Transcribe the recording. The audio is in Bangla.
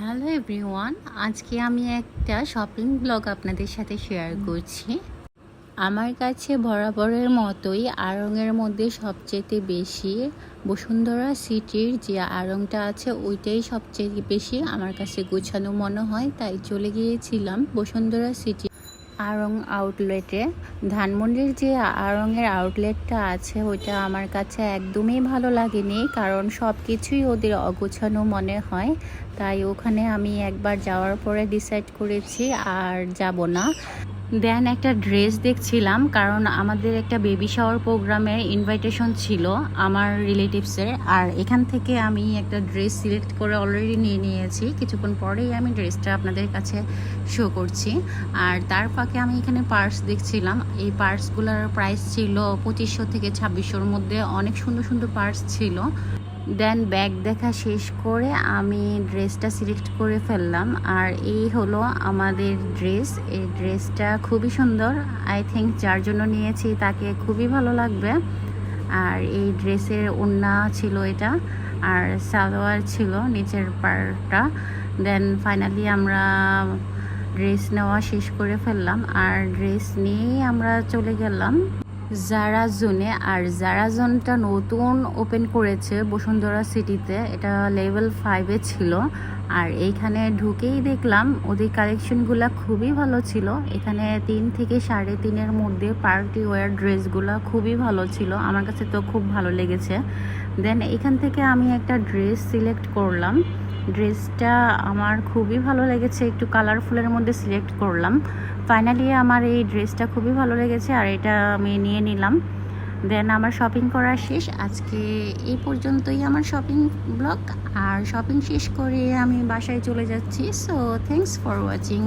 হ্যালো এভরিওয়ান, আজকে আমি একটা শপিং ব্লগ আপনাদের সাথে শেয়ার করছি। আমার কাছে বরাবরের মতোই আড়ংয়ের মধ্যে সবচেয়ে বেশি বসুন্ধরা সিটির যে আড়ংটা আছে ওইটাই সবচেয়ে বেশি আমার কাছে গোছানো মনে হয়, তাই চলে গিয়েছিলাম বসুন্ধরা সিটি আড়ং আউটলেটে। ধানমন্ডির যে আড়ংয়ের আউটলেটটা আছে ওইটা আমার কাছে একদমই ভালো লাগেনি, কারণ সব কিছুই ওদের অগোছানো মনে হয়। তাই ওখানে আমি একবার যাওয়ার পরে ডিসাইড করেছি আর যাব না। দেন একটা ড্রেস দেখছিলাম, কারণ আমাদের একটা বেবি শাওয়ার প্রোগ্রামের ইনভাইটেশন ছিল আমার রিলেটিভসের, আর এখান থেকে আমি একটা ড্রেস সিলেক্ট করে অলরেডি নিয়ে নিয়েছি। কিছুক্ষণ পরেই আমি ড্রেসটা আপনাদের কাছে শো করছি। আর তার ফাঁকে আমি এখানে পার্স দেখছিলাম। এই পার্সগুলোর প্রাইস ছিল 2500 থেকে 2600-র মধ্যে। অনেক সুন্দর সুন্দর পার্স ছিল। দেন ব্যাগ দেখা শেষ করে আমি ড্রেসটা সিলেক্ট করে ফেললাম, আর এই হলো আমাদের ড্রেস। এই ড্রেসটা খুবই সুন্দর। আই থিঙ্ক যার জন্য নিয়েছি তাকে খুবই ভালো লাগবে। আর এই ড্রেসের ওড়না ছিল এটা, আর সালোয়ার ছিল নিচের পাড়টা। দেন ফাইনালি আমরা ড্রেস নেওয়া শেষ করে ফেললাম, আর ড্রেস নিয়েই আমরা চলে গেলাম জারা জোনে। আর জারা জোনটা নতুন ওপেন করেছে বসুন্ধরা সিটিতে, এটা লেভেল 5-এ ছিল। আর এইখানে ঢুকেই দেখলাম ওদের কালেকশনগুলো খুবই ভালো ছিল। এখানে 3 থেকে 3.5-এর মধ্যে পার্টি ওয়্যার ড্রেসগুলো খুবই ভালো ছিল, আমার কাছে তো খুব ভালো লেগেছে। দেন এখান থেকে আমি একটা ড্রেস সিলেক্ট করলাম। ড্রেসটা আমার খুবই ভালো লেগেছে, একটু কালারফুলের মধ্যে সিলেক্ট করলাম। ফাইনালি আমার এই ড্রেসটা খুবই ভালো লেগেছে, আর এটা আমি নিয়ে নিলাম। দেন আমার শপিং করা শেষ। আজকে এই পর্যন্তই আমার শপিং ব্লগ, আর শপিং শেষ করে আমি বাসায় চলে যাচ্ছি। So thanks for watching.